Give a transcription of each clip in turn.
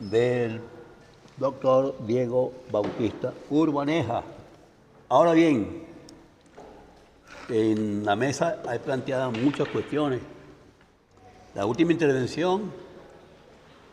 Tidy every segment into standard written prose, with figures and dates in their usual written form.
del doctor Diego Bautista Urbaneja. Ahora bien, en la mesa hay planteadas muchas cuestiones. La última intervención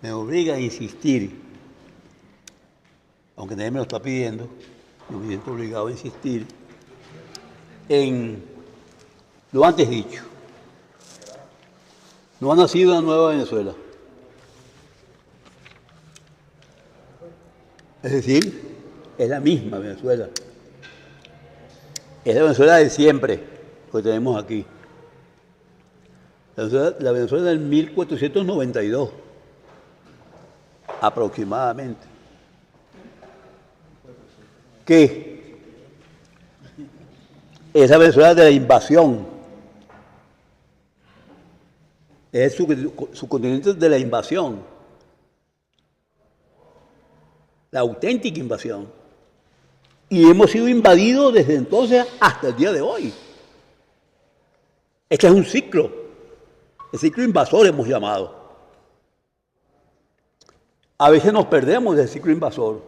me obliga a insistir, aunque nadie me lo está pidiendo, yo me siento obligado a insistir en lo antes dicho. No ha nacido una nueva Venezuela. Es decir, es la misma Venezuela. Es la Venezuela de siempre que tenemos aquí. La Venezuela del 1492, aproximadamente. Que es la Venezuela de la invasión. Es su continente de la invasión. La auténtica invasión. Y hemos sido invadidos desde entonces hasta el día de hoy. Este es un ciclo. El ciclo invasor hemos llamado. A veces nos perdemos del ciclo invasor.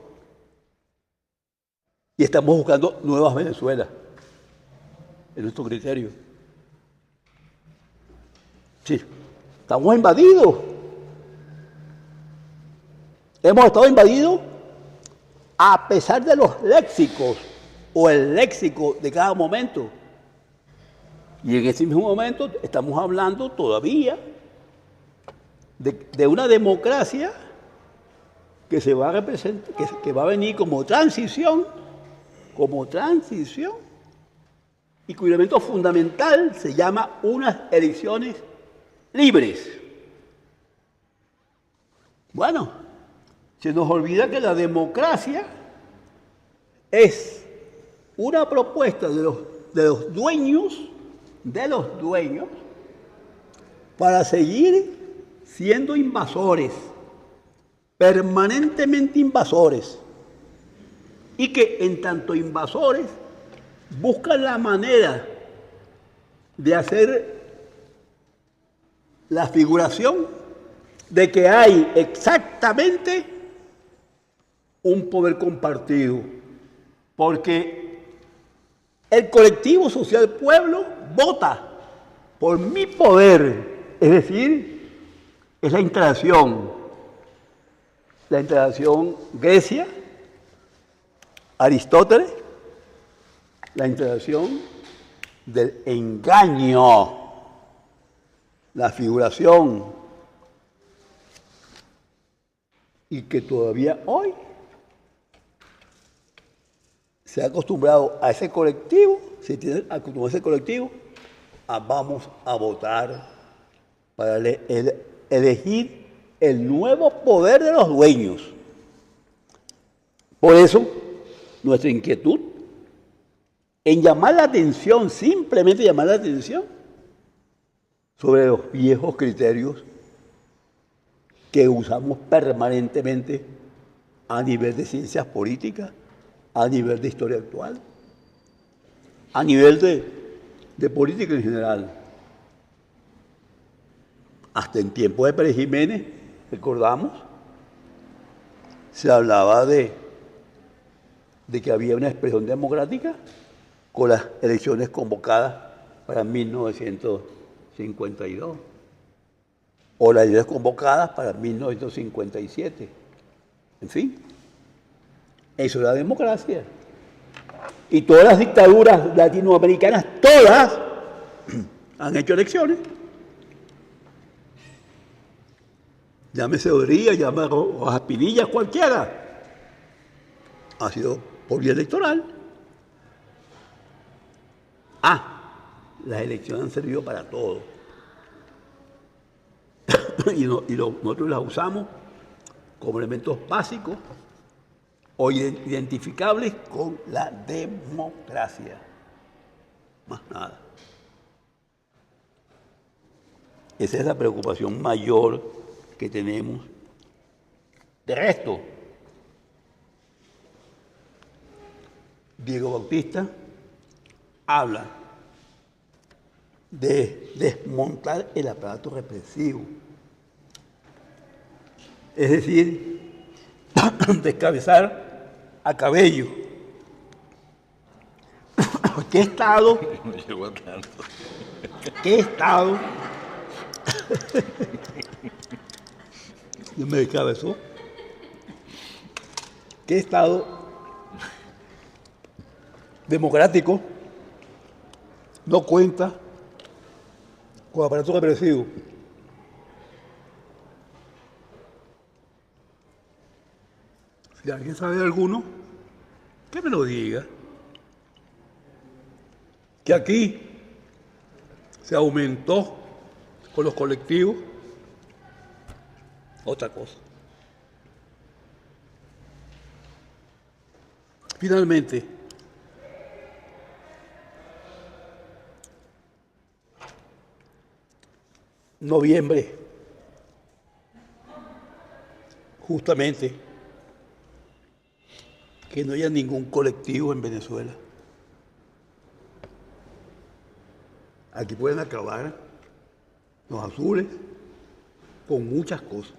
Y estamos buscando nuevas Venezuelas. Es nuestro criterio. Sí, estamos invadidos. Hemos estado invadidos a pesar de los léxicos o el léxico de cada momento. Y en ese mismo momento estamos hablando todavía de una democracia que se va a representar, que va a venir como transición, y cuyo elemento fundamental se llama unas elecciones libres. Bueno, se nos olvida que la democracia es una propuesta de los dueños, para seguir siendo invasores, permanentemente invasores, y que en tanto invasores buscan la manera de hacer la figuración de que hay exactamente un poder compartido, porque el colectivo social pueblo vota por mi poder, es decir, es la interacción Grecia, Aristóteles, la interacción del engaño, la figuración, y que todavía hoy se ha acostumbrado a ese colectivo, se tiene acostumbrado a ese colectivo, vamos a votar para elegir el nuevo poder de los dueños. Por eso, nuestra inquietud en llamar la atención, simplemente llamar la atención, sobre los viejos criterios que usamos permanentemente a nivel de ciencias políticas, a nivel de historia actual, a nivel de política en general. Hasta en tiempos de Pérez Jiménez, recordamos, se hablaba de que había una expresión democrática con las elecciones convocadas para 1952 o las elecciones convocadas para 1957. En fin, eso era democracia. Y todas las dictaduras latinoamericanas, todas, han hecho elecciones. Llámese Odría, llámese Rojas Pinilla, cualquiera. Ha sido por vía electoral. Las elecciones han servido para todo. Nosotros las usamos como elementos básicos o identificables con la democracia. Más nada. Esa es la preocupación mayor que tenemos. De resto, Diego Bautista habla de desmontar el aparato represivo. Es decir, descabezar a Cabello. ¿Qué estado? No llegó a tanto. ¿Qué estado? Yo me descabezó. ¿Qué estado democrático no cuenta con aparato represivo? Si alguien sabe de alguno, que me lo diga. Que aquí se aumentó con los colectivos, otra cosa. Finalmente, noviembre, justamente, que no haya ningún colectivo en Venezuela. Aquí pueden acabar los azules con muchas cosas,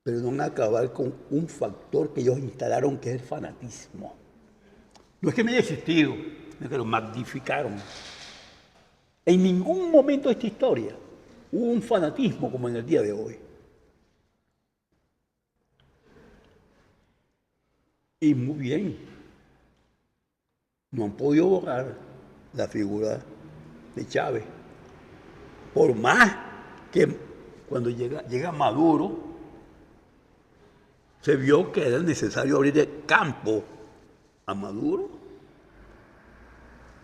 pero no van a acabar con un factor que ellos instalaron, que es el fanatismo. No es que me haya existido, es que lo magnificaron. En ningún momento de esta historia hubo un fanatismo como en el día de hoy. Y muy bien, no han podido borrar la figura de Chávez. Por más que cuando llega Maduro, se vio que era necesario abrir el campo a Maduro,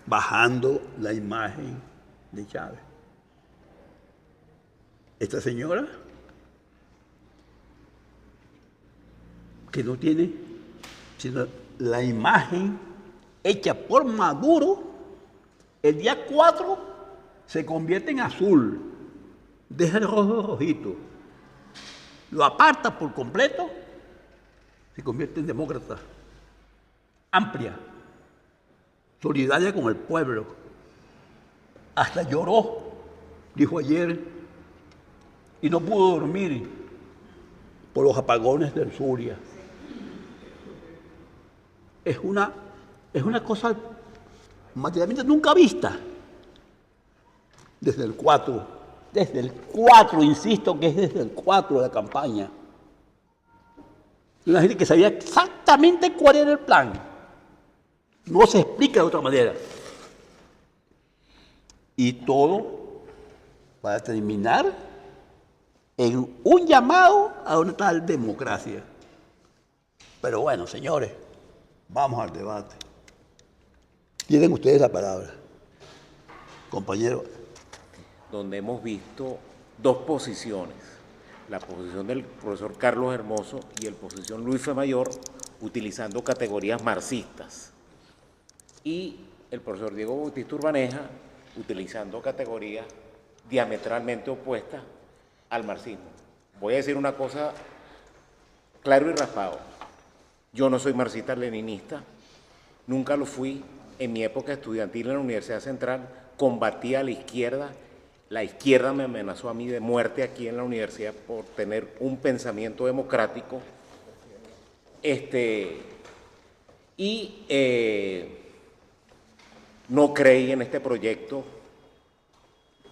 bajando la imagen de Chávez. Esta señora, que no tiene sino la imagen hecha por Maduro, el día 4 se convierte en azul, deja el rojo rojito, lo aparta por completo, se convierte en demócrata, amplia, solidaria con el pueblo. Hasta lloró, dijo ayer, y no pudo dormir por los apagones del Zulia. Es una cosa materialmente nunca vista. Desde el 4, insisto que es desde el 4 de la campaña. Una gente que sabía exactamente cuál era el plan. No se explica de otra manera. Y todo para terminar en un llamado a una tal democracia. Pero bueno, señores, vamos al debate. Tienen ustedes la palabra, compañero. Donde hemos visto dos posiciones, la posición del profesor Carlos Hermoso y la posición Luis Femayor, utilizando categorías marxistas, y el profesor Diego Bautista Urbaneja utilizando categorías diametralmente opuestas al marxismo. Voy a decir una cosa claro y raspado. Yo no soy marxista-leninista, nunca lo fui. En mi época estudiantil en la Universidad Central combatía a la izquierda. La izquierda me amenazó a mí de muerte aquí en la universidad por tener un pensamiento democrático. No creí en este proyecto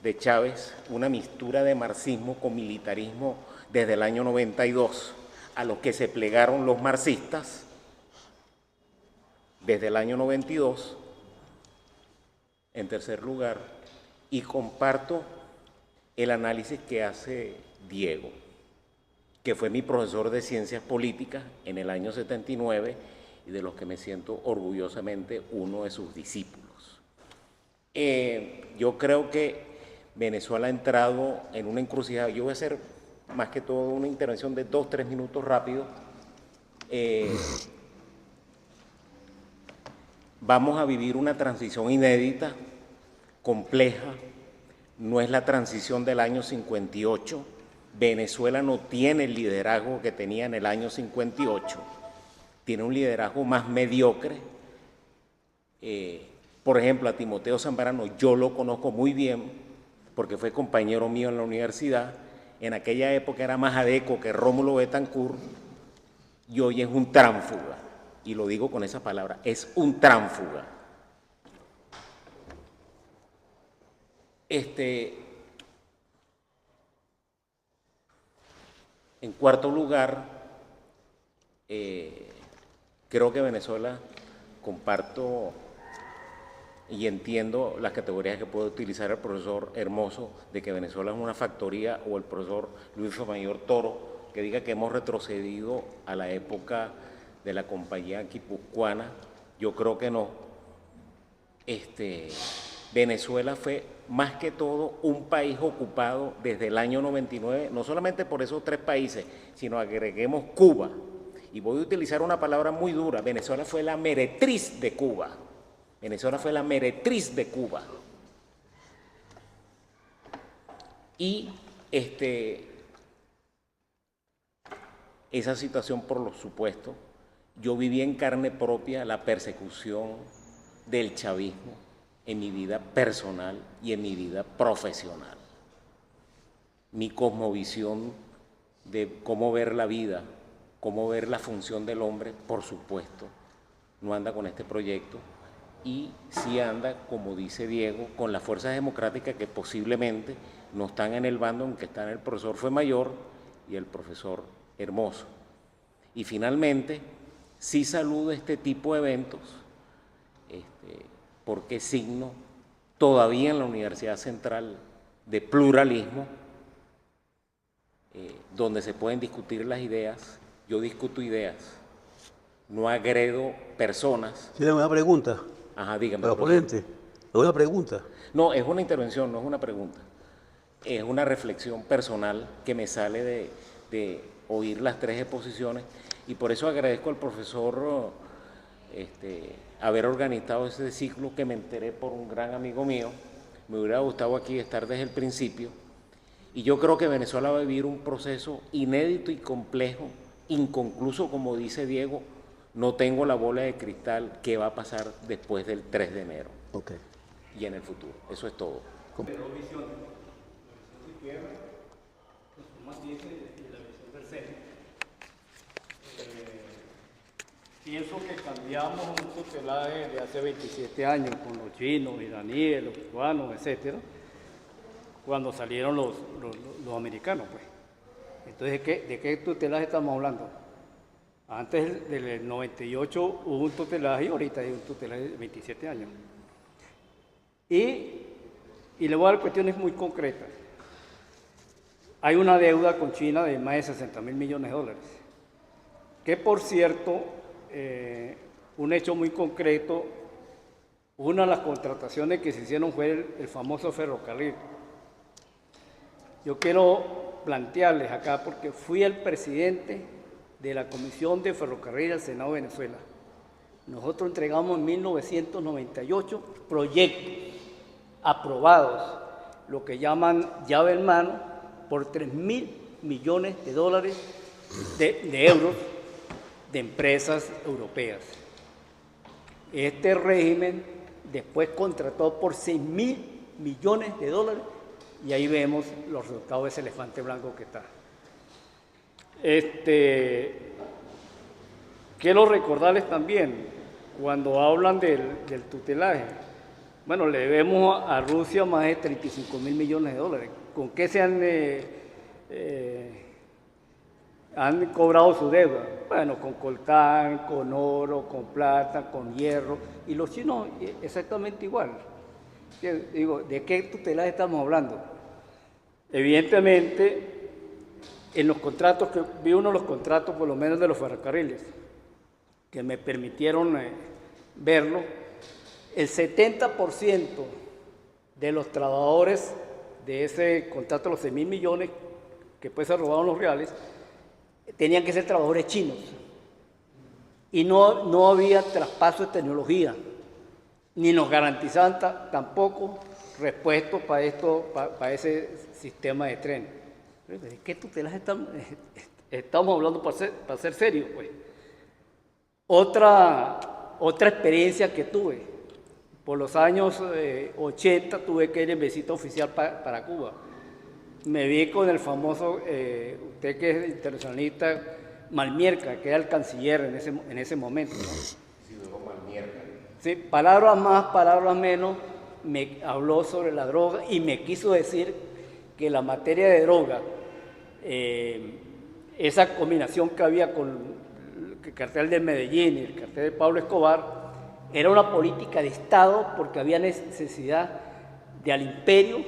de Chávez, una mixtura de marxismo con militarismo desde el año 92, a los que se plegaron los marxistas desde el año 92, en tercer lugar, y comparto el análisis que hace Diego, que fue mi profesor de Ciencias Políticas en el año 79 y de los que me siento orgullosamente uno de sus discípulos. Yo creo que Venezuela ha entrado en una encrucijada. Yo voy a hacer más que todo una intervención de 2-3 minutos rápido. Vamos a vivir una transición inédita, compleja. No es la transición del año 58. Venezuela no tiene el liderazgo que tenía en el año 58. Tiene un liderazgo más mediocre. Por ejemplo, a Timoteo Zambrano yo lo conozco muy bien porque fue compañero mío en la universidad. En aquella época era más adeco que Rómulo Betancourt y hoy es un tránsfuga, y lo digo con esa palabra, es un tránsfuga. En cuarto lugar, creo que Venezuela, comparto y entiendo las categorías que puede utilizar el profesor Hermoso, de que Venezuela es una factoría, o el profesor Luis Mayor Toro, que diga que hemos retrocedido a la época de la compañía guipuzcoana. Yo creo que no. Venezuela fue más que todo un país ocupado desde el año 99, no solamente por esos 3 países, sino agreguemos Cuba. Y voy a utilizar una palabra muy dura: Venezuela fue la meretriz de Cuba. Venezuela fue la meretriz de Cuba. Y esa situación, por supuesto, yo viví en carne propia la persecución del chavismo en mi vida personal y en mi vida profesional. Mi cosmovisión de cómo ver la vida, cómo ver la función del hombre, por supuesto, no anda con este proyecto, y sí anda, como dice Diego, con las fuerzas democráticas que posiblemente no están en el bando en que están el profesor Fuenmayor y el profesor Hermoso. Y finalmente, sí saludo este tipo de eventos, porque es signo todavía en la Universidad Central de pluralismo, donde se pueden discutir las ideas. Yo discuto ideas, no agredo personas. ¿Tiene una pregunta? Ajá, dígame. Para oponente, es una pregunta. No, es una intervención, no es una pregunta. Es una reflexión personal que me sale de oír las 3 exposiciones, y por eso agradezco al profesor haber organizado ese ciclo, que me enteré por un gran amigo mío. Me hubiera gustado aquí estar desde el principio, y yo creo que Venezuela va a vivir un proceso inédito y complejo, inconcluso, como dice Diego. No tengo la bola de cristal qué va a pasar después del 3 de enero Okay. y en el futuro. Eso es todo. Pienso que cambiamos un tutelaje de hace 27 años con los chinos, iraníes, los cubanos, etcétera, cuando salieron los americanos, pues. Entonces, ¿de qué tutelaje estamos hablando? Antes del 98 hubo un tutelaje y ahorita hay un tutelaje de 27 años. Y le voy a dar cuestiones muy concretas. Hay una deuda con China de más de 60.000 millones de dólares, que por cierto, un hecho muy concreto, una de las contrataciones que se hicieron fue el famoso ferrocarril. Yo quiero plantearles acá, porque fui el presidente de la Comisión de Ferrocarril del Senado de Venezuela. Nosotros entregamos en 1998 proyectos aprobados, lo que llaman llave en mano, por 3.000 millones de dólares de euros de empresas europeas. Este régimen después contrató por 6.000 millones de dólares, y ahí vemos los resultados de ese elefante blanco que está. Quiero recordarles también, cuando hablan del tutelaje, bueno, le debemos a Rusia más de 35.000 millones de dólares. ¿Con qué se han cobrado su deuda? Bueno, con coltán, con oro, con plata, con hierro, y los chinos exactamente igual. Digo, ¿de qué tutelaje estamos hablando? Evidentemente, en los contratos, que vi uno de los contratos, por lo menos de los ferrocarriles, que me permitieron verlo, el 70% de los trabajadores de ese contrato, los 6.000 millones, que después se robaron los reales, tenían que ser trabajadores chinos. Y no había traspaso de tecnología, ni nos garantizaban tampoco repuestos para ese sistema de tren. ¿De qué tutelaje estamos hablando, para ser serios, pues? Otra experiencia que tuve, por los años 80 tuve que ir en visita oficial para Cuba. Me vi con el famoso, usted que es internacionalista, Malmierca, que era el canciller en ese momento, ¿no? Sí, palabras más, palabras menos, me habló sobre la droga y me quiso decir que la materia de droga, esa combinación que había con el cartel de Medellín y el cartel de Pablo Escobar, era una política de Estado porque había necesidad de al imperio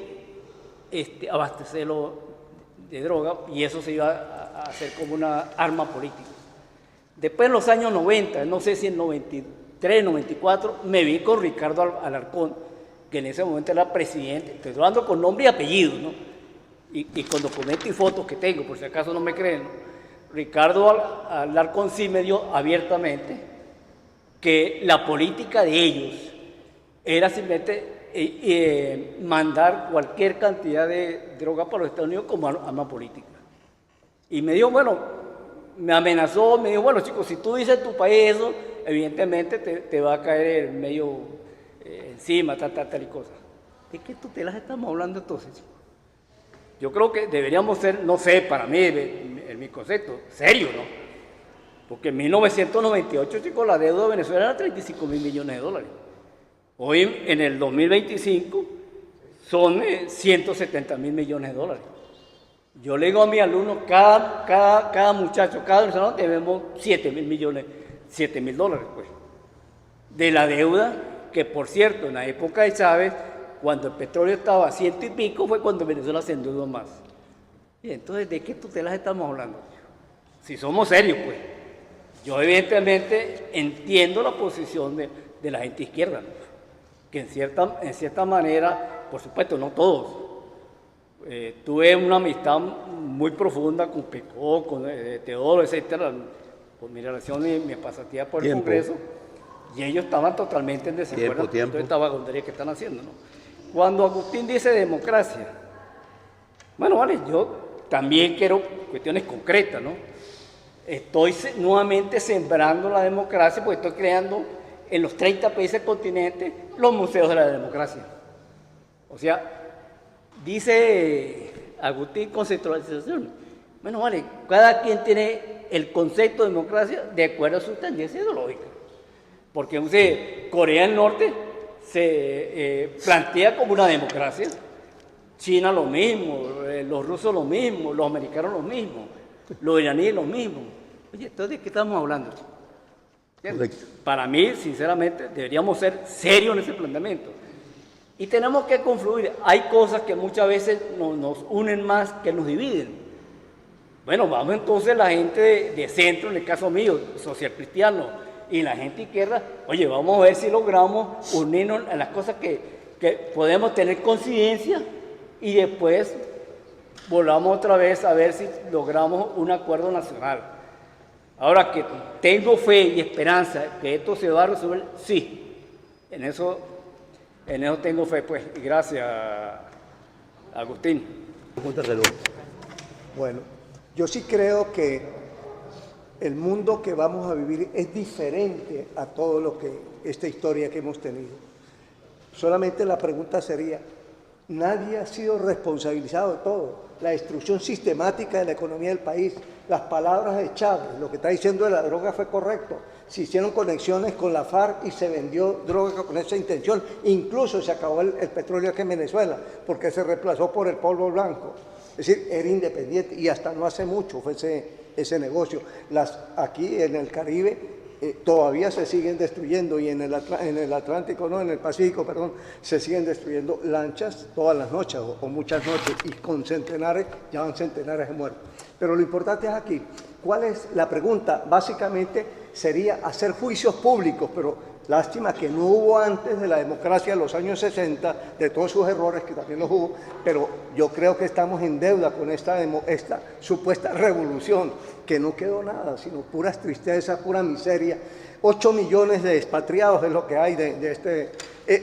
abastecerlo de droga y eso se iba a hacer como una arma política. Después en los años 90, no sé si en 93, 94, me vi con Ricardo Alarcón, que en ese momento era presidente, estoy hablando con nombre y apellido, ¿no? Y con documentos y fotos que tengo, por si acaso no me creen, ¿no? Ricardo Alarcón sí me dio abiertamente que la política de ellos era simplemente mandar cualquier cantidad de droga para los Estados Unidos como arma política. Y me dijo, bueno, me amenazó, me dijo, bueno chicos, si tú dices en tu país eso, evidentemente te va a caer el medio encima, tal y cosa. ¿De qué tutelas estamos hablando entonces? Yo creo que deberíamos ser, no sé, para mí, en mi concepto, serio, ¿no? Porque en 1998, chicos, la deuda de Venezuela era 35 mil millones de dólares. Hoy, en el 2025, son 170 mil millones de dólares. Yo le digo a mis alumnos, cada muchacho, cada venezolano, debemos 7 mil millones, 7 mil dólares, pues. De la deuda, que por cierto, en la época de Chávez, cuando el petróleo estaba a 100 y pico, fue cuando Venezuela se endeudó más. Y entonces, ¿de qué tutelas estamos hablando? Si somos serios, pues. Yo evidentemente entiendo la posición de la gente izquierda, ¿no? Que en cierta manera, por supuesto, no todos. Tuve una amistad muy profunda con Pecó, con Teodoro, etcétera, por mi relación y mi pasantía por el Congreso, y ellos estaban totalmente en desacuerdo con toda esta vagabundería que están haciendo, ¿no? Cuando Agustín dice democracia, bueno, vale, yo también quiero cuestiones concretas, ¿no? Estoy nuevamente sembrando la democracia porque estoy creando en los 30 países del continente los museos de la democracia. O sea, dice Agustín conceptualización. Bueno, vale, cada quien tiene el concepto de democracia de acuerdo a su tendencia ideológica. Porque usted, Corea del Norte se plantea como una democracia, China lo mismo, los rusos lo mismo, los americanos lo mismo, los iraníes lo mismo. Oye, entonces, ¿de qué estamos hablando? Para mí, sinceramente, deberíamos ser serios en ese planteamiento. Y tenemos que confluir. Hay cosas que muchas veces nos unen más que nos dividen. Bueno, vamos entonces la gente de centro, en el caso mío, social cristiano, y la gente izquierda, oye, vamos a ver si logramos unirnos en las cosas que podemos tener conciencia y después volvamos otra vez a ver si logramos un acuerdo nacional. Ahora que tengo fe y esperanza que esto se va a resolver, sí, en eso tengo fe, pues, y gracias, Agustín. Bueno, yo sí creo que el mundo que vamos a vivir es diferente a todo lo que esta historia que hemos tenido. Solamente la pregunta sería, nadie ha sido responsabilizado de todo. La destrucción sistemática de la economía del país, las palabras de Chávez, lo que está diciendo de la droga fue correcto. Se hicieron conexiones con la FARC y se vendió droga con esa intención. Incluso se acabó el petróleo aquí en Venezuela porque se reemplazó por el polvo blanco. Es decir, era independiente y hasta no hace mucho fue ese negocio. Aquí en el Caribe todavía se siguen destruyendo y en el Atlántico, no, en el Pacífico, perdón, se siguen destruyendo lanchas todas las noches o muchas noches y con centenares, ya van centenares de muertos. Pero lo importante es aquí, ¿cuál es la pregunta? Básicamente sería hacer juicios públicos, pero lástima que no hubo antes de la democracia de los años 60, de todos sus errores, que también los hubo, pero yo creo que estamos en deuda con esta supuesta revolución, que no quedó nada, sino puras tristezas, pura miseria. 8 millones de expatriados es lo que hay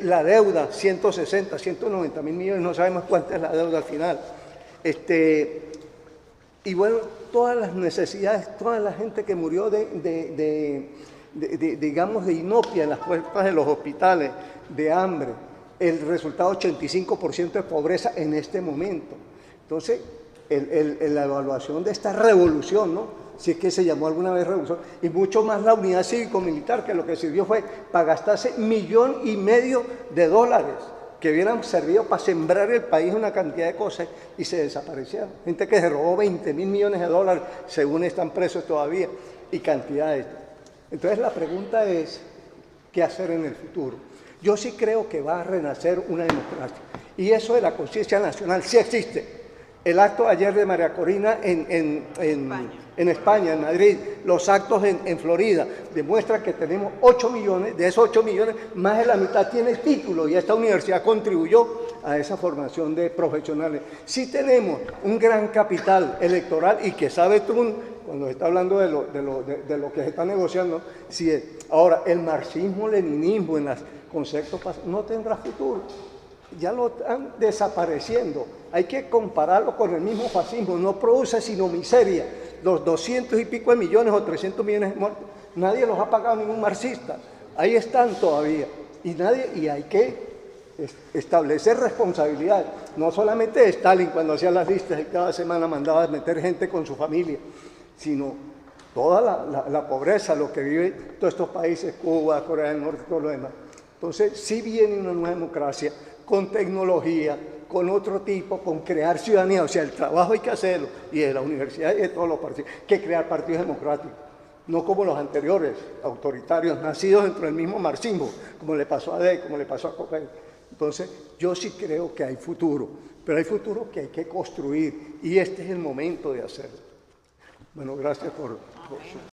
la deuda, 160, 190 mil millones, no sabemos cuánta es la deuda al final. Y bueno, todas las necesidades, toda la gente que murió digamos, de inopia en las puertas de los hospitales, de hambre, el resultado 85% de pobreza en este momento. Entonces, la evaluación de esta revolución, ¿no? si es que se llamó alguna vez revolución, y mucho más la unidad cívico-militar, que lo que sirvió fue para gastarse $1,500,000 que hubieran servido para sembrar el país una cantidad de cosas y se desaparecieron. Gente que se robó $20,000,000,000, según están presos todavía, y cantidades. Entonces la pregunta es, ¿qué hacer en el futuro? Yo sí creo que va a renacer una democracia, y eso de la conciencia nacional sí existe. El acto ayer de María Corina en España, en Madrid, los actos en Florida, demuestran que tenemos 8 millones, de esos 8 millones, más de la mitad tiene título, y esta universidad contribuyó a esa formación de profesionales. Sí tenemos un gran capital electoral, y que sabe Trump, cuando está hablando de lo que se está negociando, si es. Ahora, el marxismo-leninismo en los conceptos no tendrá futuro. Ya lo están desapareciendo. Hay que compararlo con el mismo fascismo. No produce sino miseria. Los 200 y pico de millones o 300 millones de muertos, nadie los ha pagado ningún marxista. Ahí están todavía. Y hay que establecer responsabilidad. No solamente de Stalin, cuando hacía las listas y cada semana mandaba a meter gente con su familia, sino toda la pobreza, lo que viven todos estos países, Cuba, Corea del Norte, todo lo demás. Entonces, sí viene una nueva democracia, con tecnología, con otro tipo, con crear ciudadanía. O sea, el trabajo hay que hacerlo, y de la universidad y de todos los partidos, que crear partidos democráticos, no como los anteriores, autoritarios, nacidos dentro del mismo marxismo, como le pasó a Day, como le pasó a Copenhague. Entonces, yo sí creo que hay futuro, pero hay futuro que hay que construir, y este es el momento de hacerlo. Bueno, gracias por su...